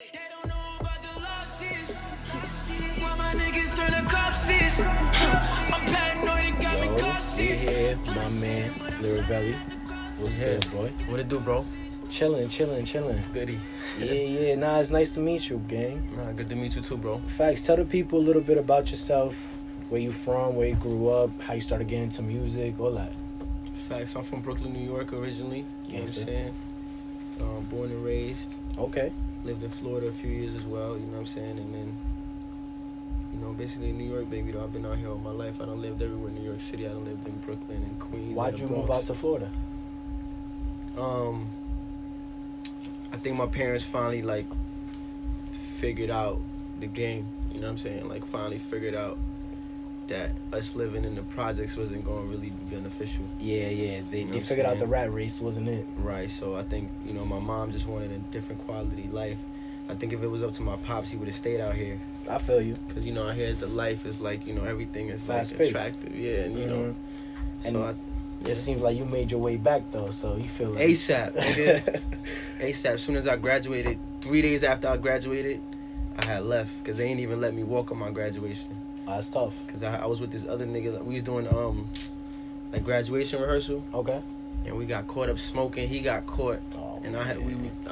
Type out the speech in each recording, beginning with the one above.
They don't know about the losses. Why my niggas turn to copsies. I'm paranoid, it got me cautious. We here, my man, Lyrivelli. What's good, boy? What it do, bro? Chillin'. Goody. Yeah. Nah, it's nice to meet you, gang. Nah, good to meet you too, bro. Facts. Tell the people a little bit about yourself, where you from, where you grew up, how you started getting into music, all that. Facts. I'm from Brooklyn, New York originally. You know what I'm Yes, sir. saying? Born and raised. Okay. Lived in Florida a few years as well, you know what I'm saying? And then, basically New York, baby, though. I've been out here all my life. I done lived everywhere in New York City. I done lived in Brooklyn and Queens. Why'd and you the move Bronx. out to Florida? I think my parents finally, figured out the game. You know what I'm saying? Finally figured out that us living in the projects wasn't going to really be beneficial. Yeah. You know They what I'm figured out saying? the rat race, wasn't it? Right, so I think, my mom just wanted a different quality life. I think if it was up to my pops, he would have stayed out here. I feel you. Because, out here, the life is everything is Fast-paced. attractive. Yeah, and, And it seems like you made your way back, though, so you feel like... ASAP, nigga. ASAP. As soon as I graduated, 3 days after I graduated, I had left. Because they ain't even let me walk on my graduation. Oh, that's tough. Because I was with this other nigga. We was doing, graduation rehearsal. Okay. And we got caught up smoking. He got caught. Oh, And I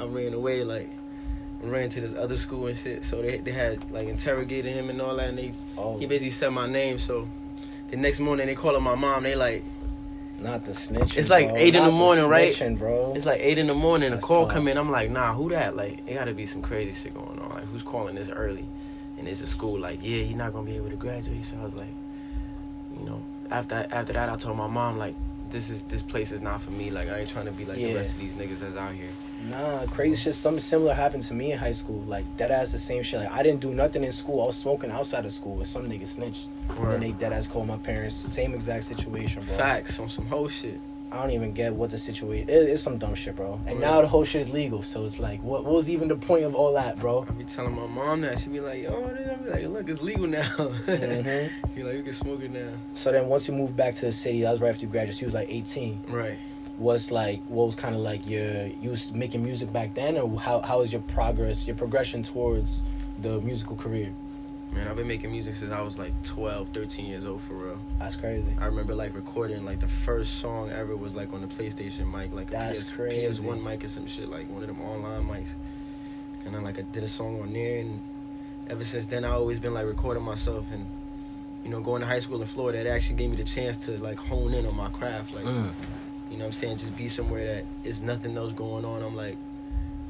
ran away, ran to this other school and shit. So they had, interrogated him and all that. And he basically said my name. So the next morning, they call up my mom. They Not the snitching, it's like bro. 8 in the Not morning, right? Snitching, bro. It's like 8 in the morning. That's A call tough. come in. I'm like, nah, who that? It gotta be some crazy shit going on. Who's calling this early? And it's a school. Yeah, he's not gonna be able to graduate. So I was like, after that, I told my mom, this place is not for me. I ain't trying to be like the rest of these niggas that's out here. Nah, crazy shit. Something similar happened to me in high school. Dead ass the same shit. I didn't do nothing in school. I was smoking outside of school. And some niggas snitched. Right. And they dead ass called my parents. Same exact situation, bro. Facts on some whole shit. I don't even get what the situation. It's some dumb shit, bro. And now the whole shit is legal. So it's like, what was even the point of all that, bro? I be telling my mom that. She be like, I be like, look, it's legal now. Mm-hmm. Be like, you can smoke it now. So then once you moved back to the city, that was right after you graduated. You was 18. Right. What was kind of you was making music back then, or how was your progression towards the musical career? Man, I've been making music since I was 12, 13 years old, for real. That's crazy. I remember recording the first song ever was on the PlayStation mic, That's crazy. PS1 mic or some shit, one of them online mics. And then I did a song on there, and ever since then I always been recording myself. And going to high school in Florida, it actually gave me the chance to hone in on my craft, you know what I'm saying, just be somewhere that is nothing else going on. I'm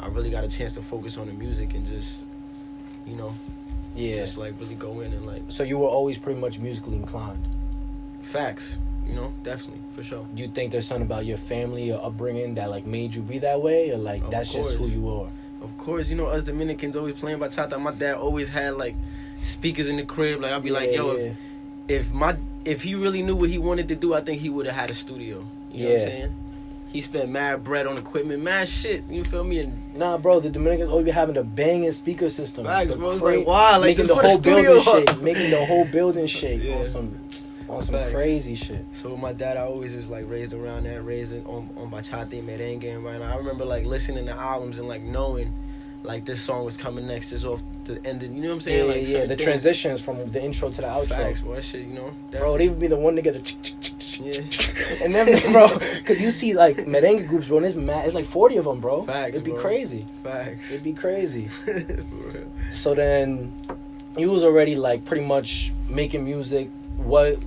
I really got a chance to focus on the music and just Yeah. just really go in and So you were always pretty much musically inclined. facts, definitely, for sure. Do you think there's something about your family or upbringing that made you be that way, or that's just who course. you are? Of course, us Dominicans always playing bachata. My dad always had speakers in the crib. I'd be if he really knew what he wanted to do, I think he would have had a studio. You know what I'm saying? He spent mad bread on equipment, mad shit. You feel me? And Nah, bro, the Dominicans always be having the banging speaker system. facts, bro. It's why? Making just the put a whole building studio up. shake. Making the whole building shake Yeah. on some Facts. crazy shit. So with my dad, I always was raised around that, raised on bachata, merengue, and right now. I remember listening to albums and knowing this song was coming next, just off the ending. You know what I'm saying? Yeah. certain The things. transitions from the intro to the outro. Facts, bro. That shit, Bro, they would be the one to get the Yeah. and then, bro, because you see merengue groups, bro, and it's 40 of them, bro. Facts, It'd be bro. crazy. Facts. It'd be crazy. For real. So then, you was already pretty much making music. What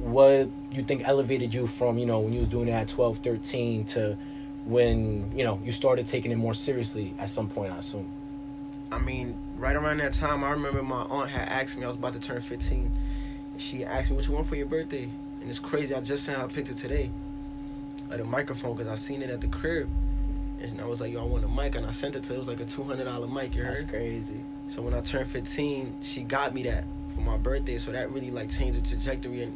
you think elevated you from when you was doing it at 12, 13 to when you started taking it more seriously at some point, I assume. I mean, right around that time, I remember my aunt had asked me, I was about to turn 15, and she asked me, what you want for your birthday? And it's crazy, I just sent her a picture today of the microphone, because I seen it at the crib. And I was like, yo, I want a mic, and I sent it to her. It was a $200 mic, you heard? That's crazy. So when I turned 15, she got me that for my birthday, so that really changed the trajectory. And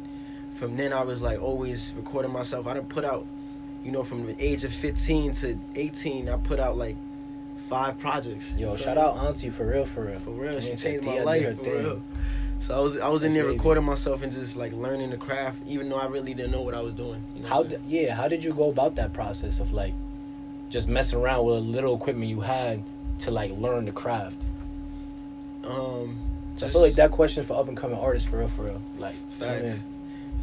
from then I was always recording myself. I done put out, from the age of 15 to 18, I put out 5 projects. Yo, shout out Auntie for real. For real, she Yeah, changed my Tia life, did her for thing. real. So I was in That's there crazy. recording myself and just learning the craft, even though I really didn't know what I was doing. How did you go about that process of just messing around with a little equipment you had to learn the craft? So I feel like that question for up and coming artists, for real. Like,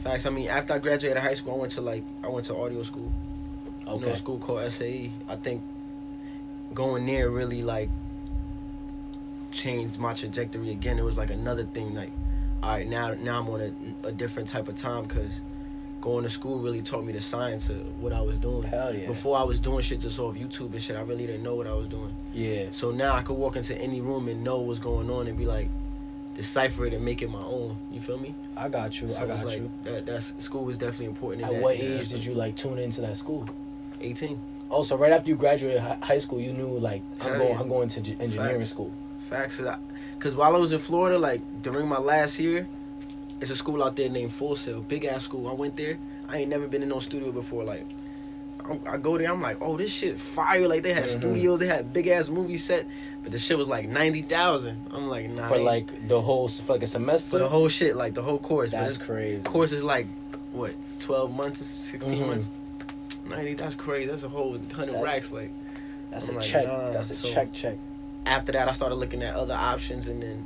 Facts. I mean, after I graduated high school, I went to audio school. Okay. You know, a school called SAE. I think going there really like changed my trajectory again. It was like another thing. Like, all right, now I'm on a different type of time, because going to school really taught me the science of what I was doing. Hell yeah. Before, I was doing shit just off YouTube and shit. I really didn't know what I was doing. Yeah. So now I could walk into any room and know what's going on and be like, decipher it and make it my own. You feel me? I got you. So that's school was definitely important. At what age did you like tune into that school? 18. Oh, so right after you graduated high school, you knew like I'm going to engineering school. Facts. Because while I was in Florida, like during my last year, there's a school out there named Full Sail, big ass school. I went there. I ain't never been in no studio before. Like, I go there, I'm like, oh, this shit fire. Like, they had studios, they had big ass movie set, but the shit was like 90,000. I'm like, nah. For like a semester. For the whole shit, like the whole course. That's crazy. Course is like what, 12 months, 16 months. 90. That's crazy. That's a whole 100 racks. Like, that's I'm a like, check. nah. That's a So check. After that, I started looking at other options, and then,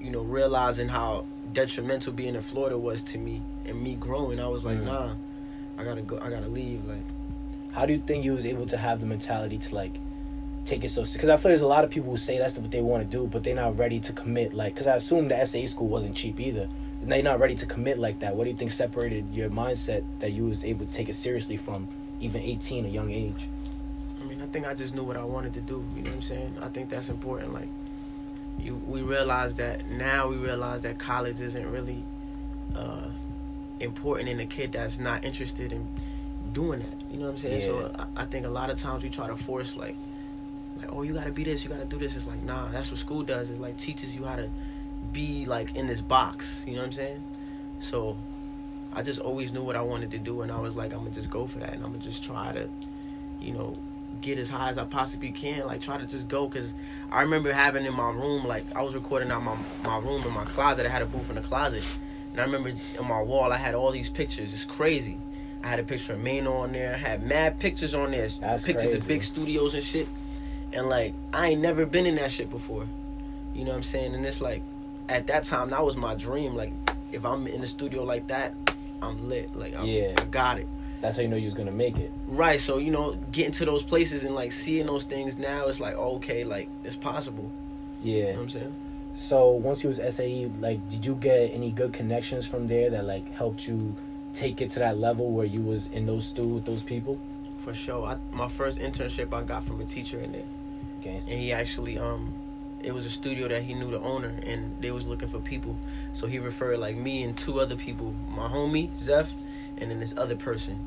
you know, realizing how detrimental being in Florida was to me and me growing. I was like, nah, I gotta go. I gotta leave. Like, how do you think you was able to have the mentality to like take it so? Because I feel there's a lot of people who say that's what they want to do, but they're not ready to commit. Like, because I assume the SAE school wasn't cheap either. And they're not ready to commit like that. What do you think separated your mindset that you was able to take it seriously from even 18, a young age? I mean, I think I just knew what I wanted to do. You know what I'm saying? I think that's important. Like, we realize that college isn't really important in a kid that's not interested in doing that. You know what I'm saying? Yeah. So I think a lot of times we try to force like, oh, you gotta be this, you gotta do this. It's like, nah, that's what school does. It like teaches you how to be like in this box. You know what I'm saying? So I just always knew what I wanted to do, and I was like, I'm gonna just go for that, and I'm gonna just try to, you know, get as high as I possibly can. Like, try to just go, because I remember having in my room, like, I was recording out my room in my closet. I had a booth in the closet, and I remember on my wall I had all these pictures. It's crazy. I had a picture of Maino on there. I had mad pictures on there. That's pictures crazy. Of big studios and shit. And like, I ain't never been in that shit before. You know what I'm saying? And it's like, at that time, that was my dream. Like, if I'm in the studio like that, I'm lit. Like, I got it. That's how you know you was gonna make it. Right. So, you know, getting to those places and like seeing those things now, it's like, okay, like, it's possible. Yeah. You know what I'm saying? So once you was SAE, like, did you get any good connections from there that like helped you take it to that level where you was in those with those people? For sure. My first internship I got from a teacher in there. Gangster. And he actually, it was a studio that he knew the owner, and they was looking for people. So he referred like me and two other people, my homie Zeph, and then this other person.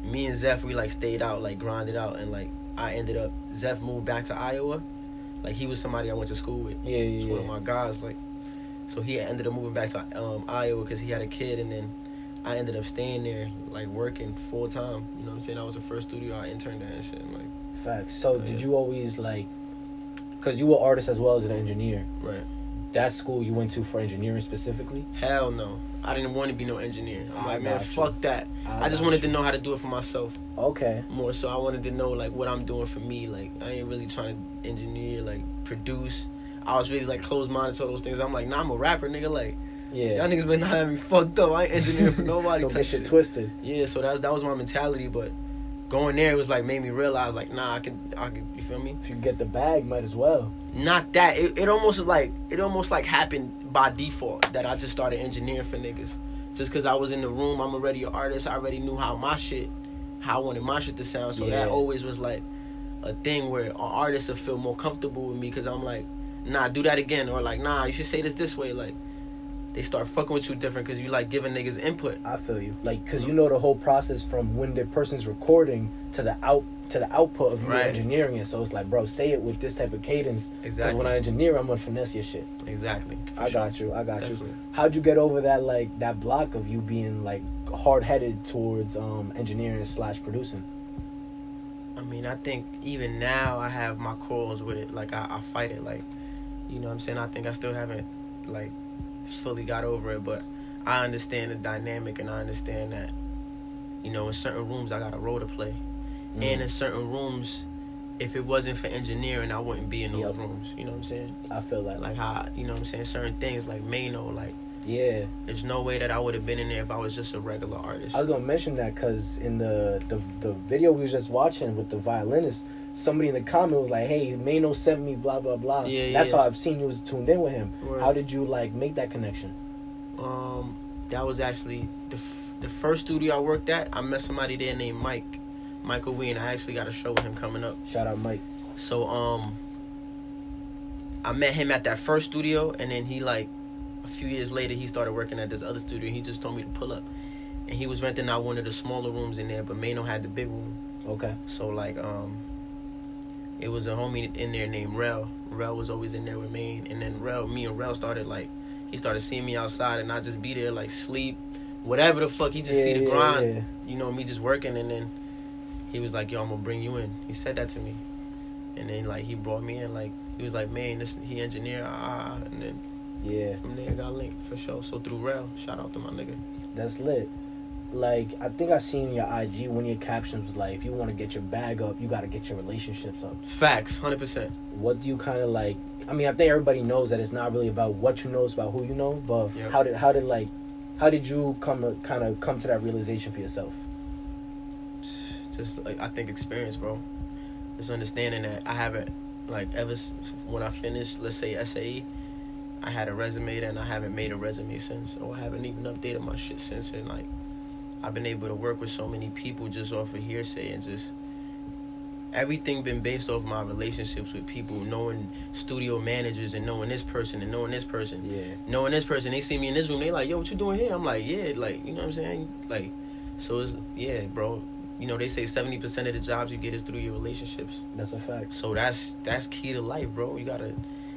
Me and Zeph, we like stayed out, like grinded out, and like I ended up, Zeph moved back to Iowa. Like, he was somebody I went to school with. Yeah. He was one of my guys. Like, so he ended up moving back to Iowa because he had a kid, and then I ended up staying there, like working full time. You know what I'm saying? That was the first studio I interned at and shit. And, like, facts. So did you always like, because you were an artist as well as an engineer, right? That school you went to for engineering specifically? Hell no. I didn't want to be no engineer. I'm like, man, fuck that. I just wanted to know how to do it for myself. Okay. More so, I wanted to know like what I'm doing for me. Like, I ain't really trying to engineer, like produce. I was really like closed-minded to all those things. I'm like, nah, I'm a rapper, nigga. Like, yeah, y'all niggas been having me fucked up. I ain't engineering for nobody. Don't get shit twisted. Yeah, so that was my mentality. But going there, it was like made me realize like, nah, I could. You feel me? If you get the bag, might as well. Not that. It almost like happened by default that I just started engineering for niggas. Just because I was in the room, I'm already an artist. I already knew how I wanted my shit to sound. So that always was like a thing where an artist would feel more comfortable with me, because I'm like, nah, do that again, or like, nah, you should say this way. Like, they start fucking with you different because you like giving niggas input. I feel you, like, because you know the whole process from when the person's recording to the output of you engineering it. So it's like, bro, say it with this type of cadence. Exactly. Because when I engineer, I'm gonna finesse your shit. Exactly. I got you. Definitely. How'd you get over that, like, that block of you being like hard headed towards engineering / producing? I mean, I think even now I have my calls with it. Like, I fight it. Like, you know what I'm saying? I think I still haven't like fully got over it, but I understand the dynamic, and I understand that, you know, in certain rooms I got a role to play. And in certain rooms, if it wasn't for engineering, I wouldn't be in those Yep. rooms. You know what I'm saying? I feel that. Like how, you know what I'm saying, certain things like Maino, like Yeah. there's no way that I would have been in there if I was just a regular artist. I was gonna mention that because in the video we was just watching with the violinist, somebody in the comment was like, "Hey, Maino sent me blah blah blah." Yeah, That's yeah. how I've seen you was tuned in with him. Word. How did you like make that connection? That was actually the first studio I worked at. I met somebody there named Michael Wee, and I actually got a show with him coming up. Shout out Mike. So I met him at that first studio, and then he like a few years later he started working at this other studio. He just told me to pull up, and he was renting out one of the smaller rooms in there, but Maino had the big room. Okay. So like it was a homie in there named Rel. Rel was always in there with me, and then me and Rel started like, he started seeing me outside, and I just be there like sleep, whatever the fuck. He just see the grind, yeah. you know, me just working, and then he was like, "Yo, I'm gonna bring you in." He said that to me, and then like he brought me in, like he was like, "Man, he engineer," and then Yeah. from there I got linked for sure. So through Rel, shout out to my nigga. That's lit. Like, I think I seen your IG, one of your captions was like, if you want to get your bag up, you got to get your relationships up. Facts, 100%. What do you kind of like, I mean, I think everybody knows that it's not really about what you know, it's about who you know, but Yep. how did you come to that realization for yourself? Just like, I think experience, bro. Just understanding that I haven't, like, when I finished, let's say SAE, I had a resume then, I haven't made a resume since, or I haven't even updated my shit since, and like I've been able to work with so many people just off of hearsay, and just everything been based off my relationships with people, knowing studio managers and knowing this person and knowing this person. Yeah. Knowing this person, they see me in this room, they like, "Yo, what you doing here?" I'm like, "Yeah," like, you know what I'm saying? Like, so it's, yeah, bro. You know, they say 70% of the jobs you get is through your relationships. That's a fact. So that's key to life, bro. You gotta,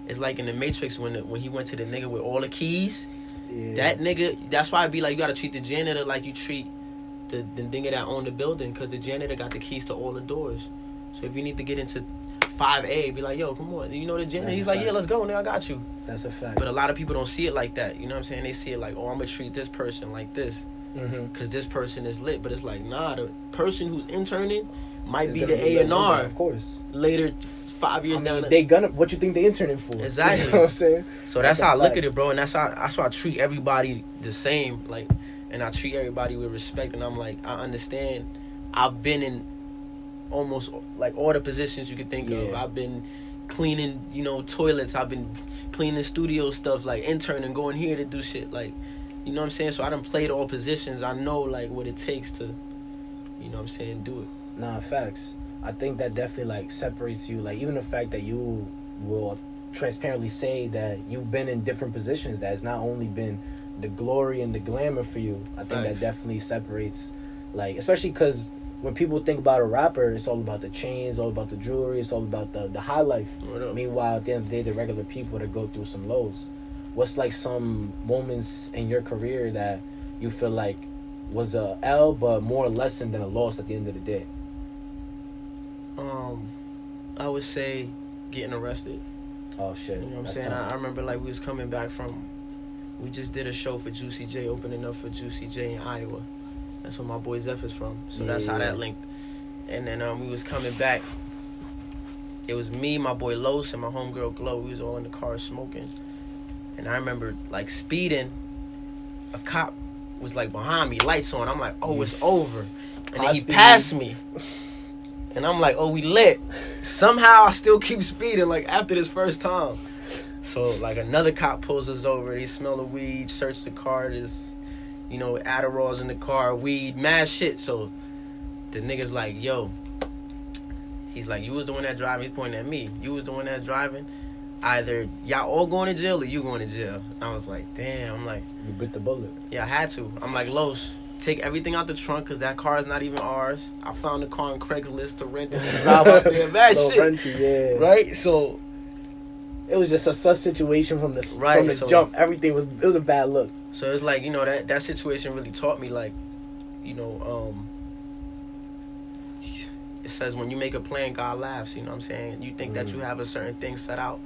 it's like in the Matrix when he went to the nigga with all the keys. Yeah. That nigga, that's why I be like, you gotta treat the janitor like you treat the nigga that owned the building, because the janitor got the keys to all the doors. So if you need to get into 5A, be like, "Yo, come on." You know the janitor, That's he's a like, fact. "Yeah, let's go, nigga, I got you." That's a fact. But a lot of people don't see it like that. You know what I'm saying? They see it like, "Oh, I'm gonna treat this person like this because this person is lit." But it's like, nah, the person who's interning might It's be gonna the lit one A&R day, of course. later, 5 years I down mean, the they gonna, what you think they interning for? Exactly. You know what I'm saying? So that's a how I look fact. at it, bro, and that's why I treat everybody the same, like, and I treat everybody with respect, and I'm like, I understand. I've been in almost like all the positions you could think of. Yeah. I've been cleaning, you know, toilets. I've been cleaning studio stuff, like interning, going here to do shit, like, you know what I'm saying. So I done played all positions. I know like what it takes to, you know what I'm saying, do it. Nah, facts. I think that definitely like separates you. Like even the fact that you will transparently say that you've been in different positions, that it's not only been the glory and the glamour for you. I think that Thanks. definitely separates, like, especially because when people think about a rapper, it's all about the chains, all about the jewelry, it's all about the high life. What up? Meanwhile, at the end of the day, the regular people that go through some lows. What's like some moments in your career that you feel like was a L, but more a lesson than a loss at the end of the day? I would say getting arrested. Oh shit! You know what I'm That's saying? tough. I remember like we was coming back from, we just did a show for Juicy J, opening up for Juicy J in Iowa. That's where my boy Zeph is from. So that's how that linked. And then we was coming back. It was me, my boy Los, and my homegirl Glow. We was all in the car smoking. And I remember like speeding. A cop was like behind me, lights on. I'm like, "Oh, it's over." And then he Speed. passed me. And I'm like, "Oh, we lit." Somehow I still keep speeding, like, after this first time. So, like, another cop pulls us over. He smell the weed, search the car. There's, you know, Adderall's in the car, weed, mad shit. So, the nigga's like, "Yo." He's like, "You was the one that driving." He's pointing at me. "You was the one that's driving. Either y'all all going to jail or you going to jail." I was like, damn. I'm like, You bit the bullet. yeah, I had to. I'm like, "Los, take everything out the trunk because that car is not even ours. I found the car on Craigslist to rent and drive out there." Bad Little shit. renty, yeah. Right? So, It was just a sus situation from the Right, so- jump. Everything was, it was a bad look. so it's like, you know, that situation really taught me, like, you know, it says when you make a plan, God laughs. You know what I'm saying? You think that you have a certain thing set out.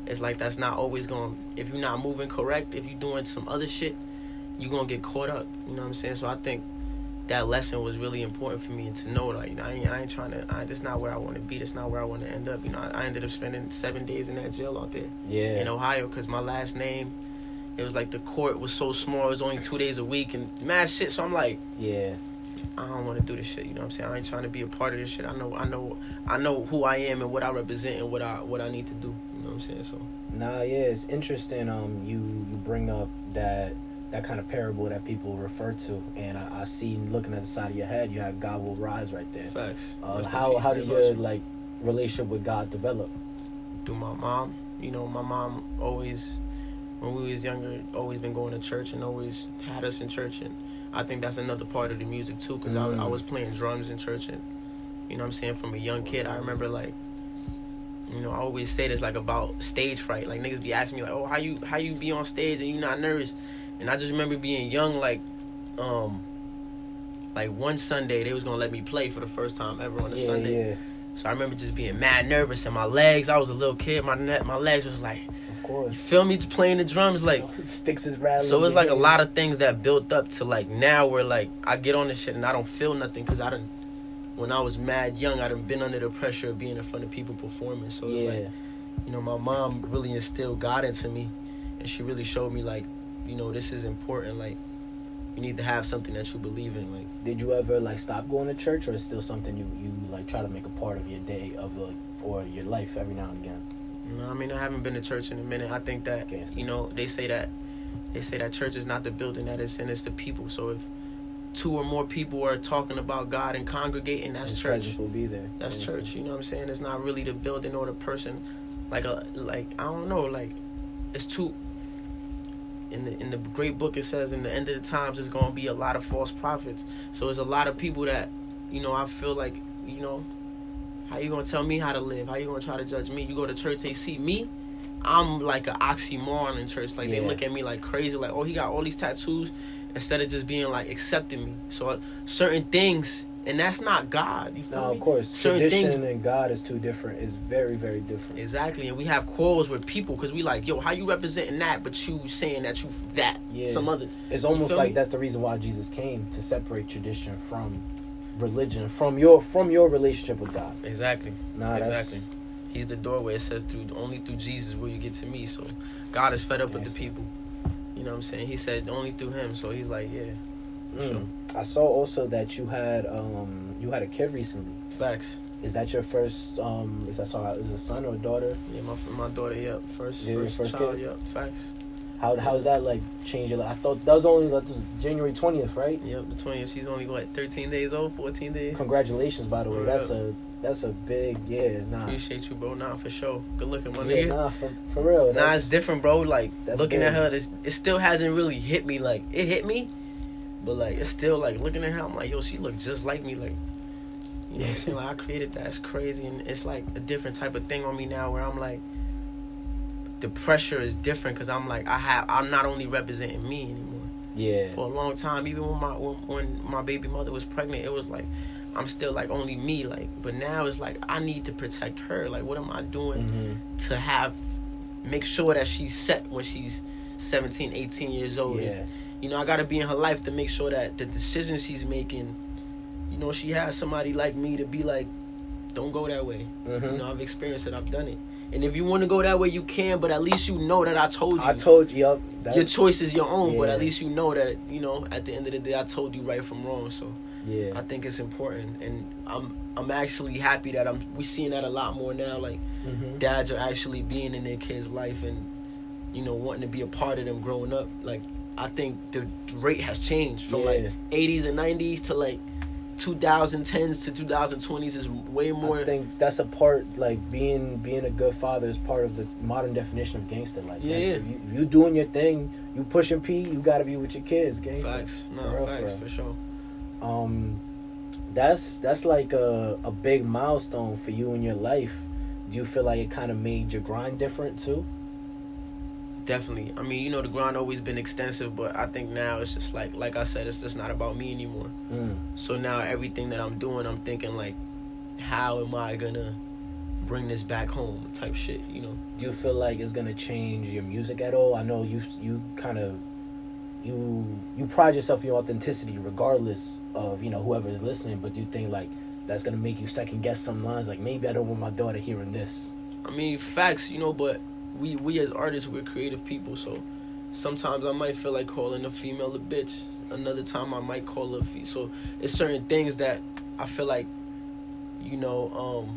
It's like that's not always going, if you're not moving correct, if you're doing some other shit, you're going to get caught up. You know what I'm saying? So I think that lesson was really important for me, and to know, like, you know, I ain't trying to, that's not where I want to be, that's not where I want to end up. You know, I ended up spending 7 days in that jail out there in Ohio, because my last name, it was like the court was so small, it was only 2 days a week, and mad shit, so I'm like, I don't want to do this shit, you know what I'm saying? I ain't trying to be a part of this shit. I know who I am and what I represent and what I need to do, you know what I'm saying? So it's interesting. You bring up that kind of parable that people refer to, and I see, looking at the side of your head, you have God Will Rise right there. Facts. How did your like relationship with God develop? Through my mom. You know, my mom always, when we was younger, always been going to church and always had us in church, and I think that's another part of the music too, because I was playing drums in church, and you know what I'm saying, from a young kid, I remember, like, you know, I always say this, like, about stage fright. Like, niggas be asking me, like, oh, how you be on stage and you not nervous? And I just remember being young, like one Sunday, they was going to let me play for the first time ever on a Sunday. So I remember just being mad nervous, and my legs, I was a little kid, my legs was like, of course. You feel me, just playing the drums, like, sticks is rattling. So it's like a lot of things that built up to, like, now where, like, I get on this shit and I don't feel nothing, because when I was mad young, I done been under the pressure of being in front of people performing. So it's like, you know, my mom really instilled God into me, and she really showed me, like, you know, this is important. Like, you need to have something that you believe in. Like, did you ever, like, stop going to church, or is still something you like try to make a part of your day, or your life every now and again? No, I mean, I haven't been to church in a minute. I think that, you know, they say that church is not the building that it's in, it's the people. So if 2 or more people are talking about God and congregating, that's church. Presence will be there. That's church. You know what I'm saying? It's not really the building or the person. Like I don't know. Like, it's too. In the great book, it says, in the end of the times, there's gonna be a lot of false prophets. So there's a lot of people that, you know, I feel like, you know, how you gonna tell me how to live? How you gonna try to judge me? You go to church, they see me, I'm like an oxymoron in church. Like, they look at me like crazy, like, oh, he got all these tattoos, instead of just being like accepting me. So certain things, and that's not God. You feel me? Of course. Certain tradition things and God is too different. It's very, very different. Exactly, and we have quarrels with people because we like, yo, how you representing that, but you saying that you that some other. It's almost like that's the reason why Jesus came, to separate tradition from religion, from your relationship with God. Exactly. Exactly. He's the doorway. It says only through Jesus will you get to me. So God is fed up with the people. You know what I'm saying? He said only through him. So he's like, Sure. I saw also that you had a kid recently. Facts. Is that your first? Is a son or a daughter? Yeah, my daughter. Yep. First child. Kid? Yep. Facts. How's that like change your life? I thought that was only January 20th, right? Yep, the 20th. She's only 13 days old, 14 days. Congratulations, by the way. That's a big Appreciate you, bro. Nah, for sure. Good looking, my nigga. Nah, for real. Nah, it's different, bro. Like, looking big. at her, it still hasn't really hit me. Like, it hit me, but like, it's still like looking at her. I'm like, yo, she look just like me. Like, you know what I'm saying? Like, I created that. It's crazy, and it's like a different type of thing on me now, where I'm like, the pressure is different, because I'm like, I'm not only representing me anymore. Yeah. For a long time, even when my baby mother was pregnant, it was like, I'm still like only me, like, but now it's like I need to protect her. Like, what am I doing to make sure that she's set when she's 17, 18 years old? Yeah. You know, I gotta be in her life to make sure that the decisions she's making, you know, she has somebody like me to be like, don't go that way. You know, I've experienced it, I've done it. And if you want to go that way, you can, but at least you know that I told you. Yup. Your choice is your own, but at least you know that, you know, at the end of the day, I told you right from wrong. So I think it's important, and I'm actually happy that we seeing that a lot more now. Like, dads are actually being in their kids' life and, you know, wanting to be a part of them growing up. Like, I think the rate has changed from like 80s and 90s to like 2010s to 2020s is way more. I think that's a part, like, being a good father is part of the modern definition of gangster. Like, if you doing your thing, you pushing P, you gotta be with your kids, gangster. Facts. No, facts, for sure. That's like a big milestone for you in your life. Do you feel like it kind of made your grind different too? Definitely. I mean, you know, the grind always been extensive, but I think now it's just like I said, it's just not about me anymore. So now everything that I'm doing, I'm thinking like, how am I gonna bring this back home type shit, you know? Do you feel like it's gonna change your music at all? I know you kind of you pride yourself in your authenticity regardless of, you know, whoever is listening, but do you think like that's gonna make you second guess some lines, like maybe I don't want my daughter hearing this? I mean, facts, you know, but we as artists, we're creative people, so sometimes I might feel like calling a female a bitch. Another time I might call her a so it's certain things that I feel like, you know,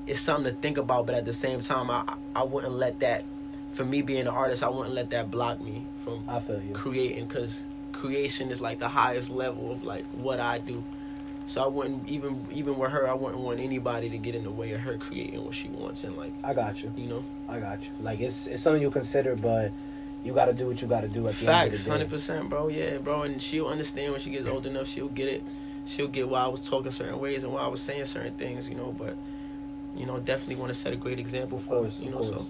it's something to think about, but at the same time, I wouldn't let that, for me being an artist, I wouldn't let that block me from I feel you. creating, because creation is like the highest level of like what I do. So I wouldn't, even with her, I wouldn't want anybody to get in the way of her creating what she wants, and like, I got you. you know, I got you. Like it's something you consider, but you got to do what you got to do at the end of facts, the day. 100%, bro. Yeah, bro, and she'll understand when she gets old enough. She'll get it. She'll get why I was talking certain ways and why I was saying certain things, you know. But you know, definitely want to set a great example for her, you know. So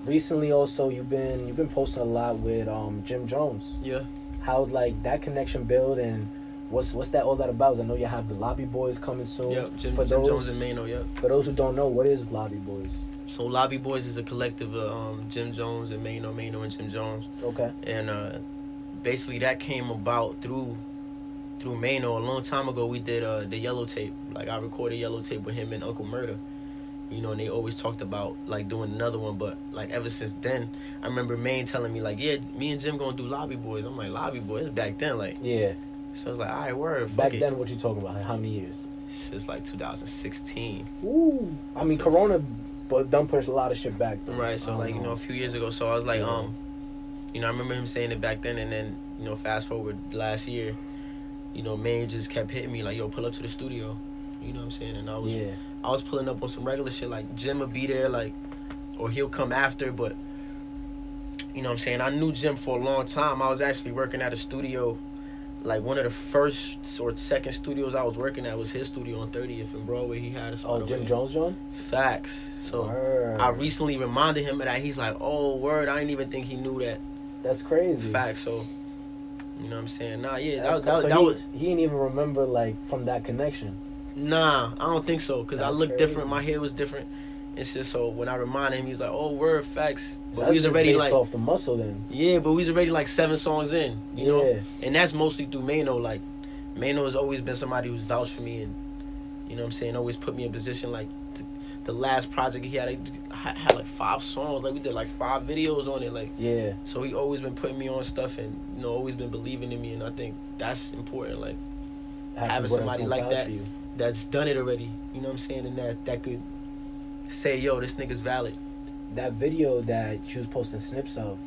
recently, also you've been posting a lot with Jim Jones. yeah. How's like that connection build, and what's that all that about? I know you have the Lobby Boys coming soon. Yep, Jim those, Jones and Maino, yep. For those who don't know, what is Lobby Boys? So Lobby Boys is a collective of Jim Jones and Maino and Jim Jones. Okay. And basically that came about through Maino. A long time ago, we did the Yellow Tape. Like, I recorded Yellow Tape with him and Uncle Murda. You know, and they always talked about, like, doing another one. But, like, ever since then, I remember Maine telling me, like, yeah, me and Jim gonna do Lobby Boys. I'm like, Lobby Boys? Back then, like. Yeah. So I was like, all right, word, fuck Back it. then, what you talking about? Like, how many years? It's like 2016. Ooh. I mean, Corona done push a lot of shit back, though. Right, so, like, you know, a few years ago. So I was like, Yeah. you know, I remember him saying it back then. And then, you know, fast forward last year, you know, Maine just kept hitting me, like, yo, pull up to the studio. You know what I'm saying? And I was pulling up on some regular shit, like Jim would be there, like, or he'll come after, but you know what I'm saying? I knew Jim for a long time. I was actually working at a studio, like one of the first or second studios I was working at was his studio on 30th and Broadway. He had a spot. Oh, Jim Jones, John? Facts. So Word. I recently reminded him of that. He's like, oh, word, I didn't even think he knew that. That's crazy. Facts. So, you know what I'm saying? Nah, yeah, That's that was... He didn't even remember, like, from that connection. Nah, I don't think so, because I look crazy. different. My hair was different. It's just so when I reminded him, he was like, "Oh, word, facts." But So we was that's already based like, off the muscle, then. yeah, but we was already like 7 songs in, you know, Yeah. and that's mostly through Maino. Like, Maino has always been somebody who's vouched for me, and you know what I'm saying, always put me in position. Like the last project he had, I had like 5 songs. Like we did like 5 videos on it. Like, Yeah. so he always been putting me on stuff, and you know, always been believing in me, and I think that's important. Like having somebody like that that's done it already, you know what I'm saying, and that could say, yo, this nigga's valid. That video that you was posting snips of,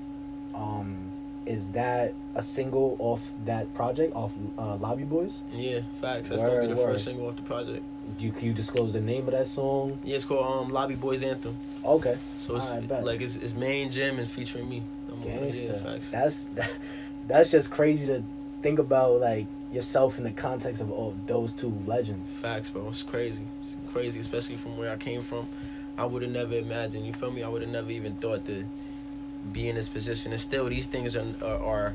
is that a single off that project, off Lobby Boys? Yeah, facts. That's gonna be the first single off the project. Can you disclose the name of that song? Yeah, it's called Lobby Boys Anthem. Okay. So it's like it's Main Jim and featuring me. Gangsta. Facts. That's just crazy to think about, like, yourself in the context of all those two legends. Facts, bro. It's crazy. It's crazy, especially from where I came from. I would have never imagined, you feel me? I would have never even thought to be in this position. And still, these things are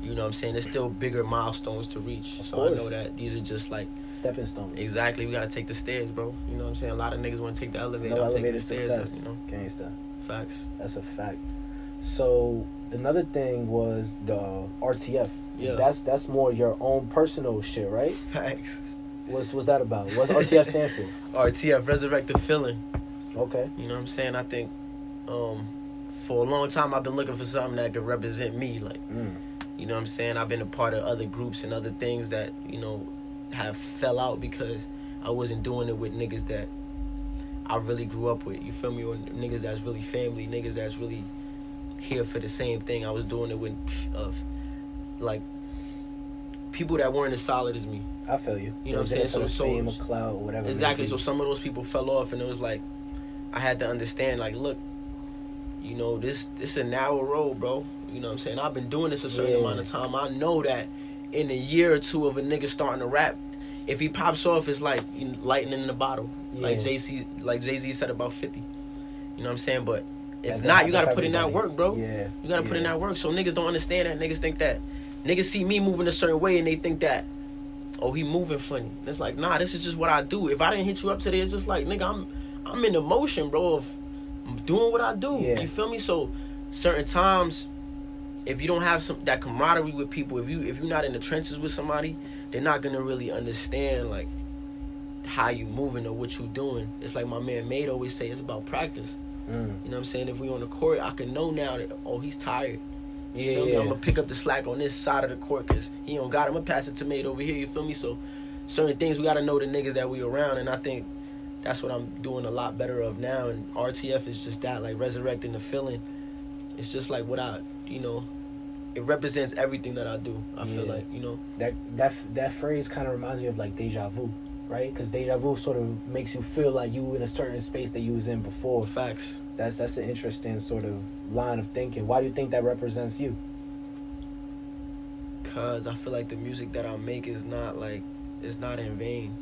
you know what I'm saying, there's still bigger milestones to reach. Of so course. I know that these are just like stepping stones. Exactly. We got to take the stairs, bro. You know what I'm saying? A lot of niggas want to take the elevator. No I'm taking elevator the stairs, success. you know? Gangsta. Facts. That's a fact. So another thing was the RTF. Yeah. That's more your own personal shit, right? Facts. What's that about? What's RTF stand for? RTF, Resurrect the Feeling. Okay. You know what I'm saying? I think for a long time I've been looking for something that could represent me. Like, you know what I'm saying? I've been a part of other groups and other things that, you know, have fell out because I wasn't doing it with niggas that I really grew up with. You feel me? Or niggas that's really family, niggas that's really here for the same thing. I was doing it with like people that weren't as solid as me. I feel you. You know what I'm saying? So fame or clout or whatever. Exactly. So some of those people fell off, and it was like I had to understand, like, look, you know, this is a narrow road, bro. You know what I'm saying? I've been doing this a certain amount of time. I know that in a year or two of a nigga starting to rap, if he pops off, it's like lightning in the bottle. Yeah. Like Jay-Z said about 50. You know what I'm saying? But if not, you gotta put in that work, bro. Yeah. You gotta put in that work. So niggas don't understand that. Niggas think that. Niggas see me moving a certain way and they think that, oh, he moving funny. And it's like, nah, this is just what I do. If I didn't hit you up today, it's just like, nigga, I'm in the motion, bro, of doing what I do. Yeah. You feel me? So certain times if you don't have that camaraderie with people, if you're not in the trenches with somebody, they're not gonna really understand like how you moving or what you doing. It's like my man Made always say, it's about practice. You know what I'm saying? If we on the court, I can know now that, oh, he's tired. You feel me? I'm gonna pick up the slack on this side of the court because he don't got it. I'm gonna pass it to Made over here. You feel me? So certain things we gotta know the niggas that we around, and I think that's what I'm doing a lot better of now. And RTF is just that, like resurrecting the feeling. It's just like what it represents everything that I do. I feel like, that phrase kind of reminds me of like deja vu, right? Because deja vu sort of makes you feel like you in a certain space that you was in before. Facts. That's an interesting sort of line of thinking. Why do you think that represents you? Cause I feel like the music that I make is not in vain.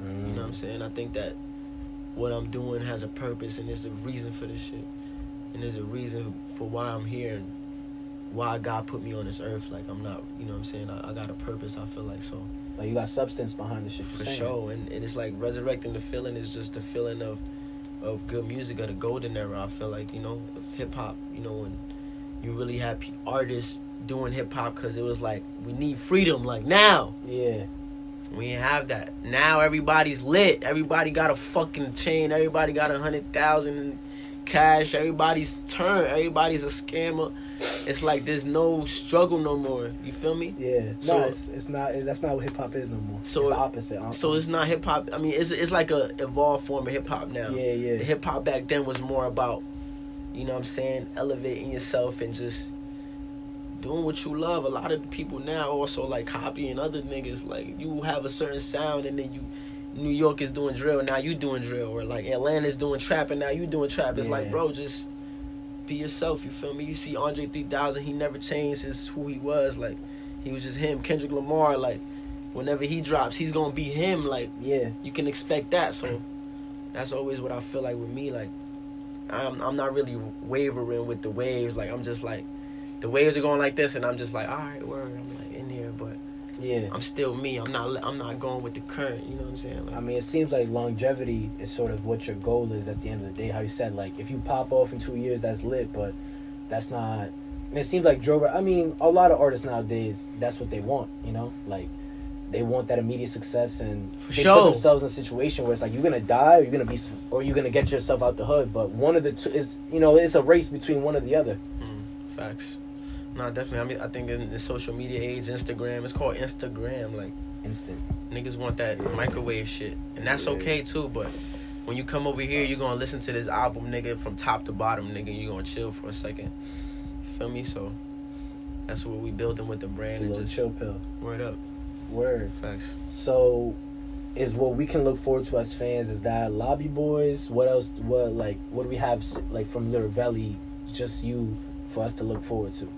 You know what I'm saying? I think that what I'm doing has a purpose, and there's a reason for this shit, and there's a reason for why I'm here and why God put me on this earth. Like I'm not, you know what I'm saying? I got a purpose. I feel like so. Like you got substance behind the shit you're saying. For sure, and it's like resurrecting the feeling is just the feeling of good music, of the golden era. I feel like, of hip hop, and you really had artists doing hip hop because it was like we need freedom. Like now, we ain't have that. Now everybody's lit. Everybody got a fucking chain. Everybody got 100,000 in cash. Everybody's turned. Everybody's a scammer. It's like there's no struggle no more. You feel me? Yeah. So, no, it's not. That's not what hip hop is no more. So it's the opposite. So it's not hip hop. I mean, it's like a evolved form of hip hop now. Yeah. The hip hop back then was more about, you know what I'm saying, elevating yourself and just doing what you love. A lot of the people now also like copying other niggas. Like you have a certain sound and then New York is doing drill, now you doing drill, or like Atlanta's doing trap and now you doing trap. It's like, bro, just be yourself. You feel me? You see Andre 3000, he never changed who he was. Like he was just him. Kendrick Lamar, like whenever he drops, he's gonna be him. Like you can expect that. So that's always what I feel like with me. Like I'm not really wavering with the waves. Like I'm just like, the waves are going like this, and I'm just like, all right, word. I'm like in here, but I'm still me. I'm not going with the current. You know what I'm saying? Like, I mean, it seems like longevity is sort of what your goal is at the end of the day. How you said, like, if you pop off in 2 years, that's lit, but that's not. And it seems like a lot of artists nowadays, that's what they want. Like they want that immediate success, and they put themselves in a situation where it's like you're gonna die, or you're gonna get yourself out the hood. But one of the two is, it's a race between one or the other. Facts. No, definitely. I mean, I think in the social media age, Instagram, it's called Instagram. Like, instant. Niggas want that microwave shit. And that's okay, too. But when you come over here, you're going to listen to this album, nigga, from top to bottom, nigga. You're going to chill for a second. You feel me? So, that's what we building with the brand. It's a little chill pill. Word up. Word. Facts. So, is what we can look forward to as fans, is that Lobby Boys? What else? What do we have, like, from Lyrivelli, just you, for us to look forward to?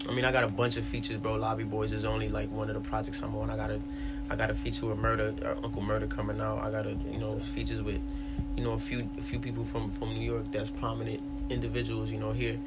I mean, I got a bunch of features, bro. Lobby Boys is only like one of the projects I'm on. I got a feature with Uncle Murda coming out. I got features with, a few people from New York that's prominent individuals, here.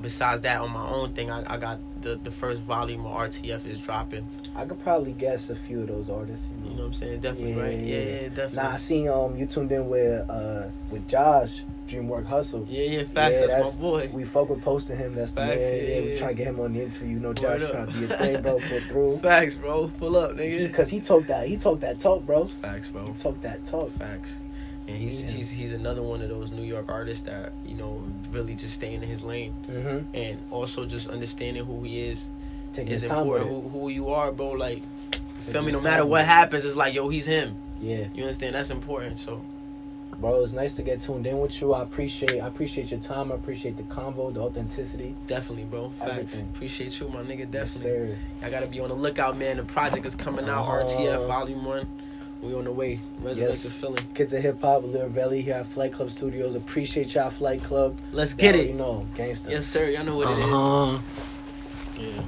Besides that, on my own thing, I got the first volume of RTF is dropping. I could probably guess a few of those artists. You know what I'm saying? Definitely, right? Yeah, definitely. Nah, I seen you tuned in with Josh. Dreamwork Hustle. Yeah, facts. That's my boy. We fuck with posting him. That's facts, the man. We trying to get him on the interview. Josh trying to do your thing, bro. Pull through. Facts, bro. Pull up, nigga. Because he talked that talk, bro. Facts, bro. He talked that talk. Facts. And he's another one of those New York artists that, really just staying in his lane. Mm-hmm. And also just understanding who he is. Taking is his time important. Who you are, bro. Like, feel me? No matter what happens, it's like, yo, he's him. Yeah. You understand? That's important, so. Bro, it's nice to get tuned in with you. I appreciate your time. I appreciate the convo, the authenticity. Definitely, bro. Facts. Everything. Appreciate you, my nigga. Definitely. Yes, sir. I gotta be on the lookout, man. The project is coming out. RTF Volume 1. We on the way. Resurrect the feeling. Kids of Hip Hop, Lyrivelli here at Flight Klub Studios. Appreciate y'all, Flight Club. Let's get it. Gangsta. Yes, sir. Y'all know what it is. Yeah.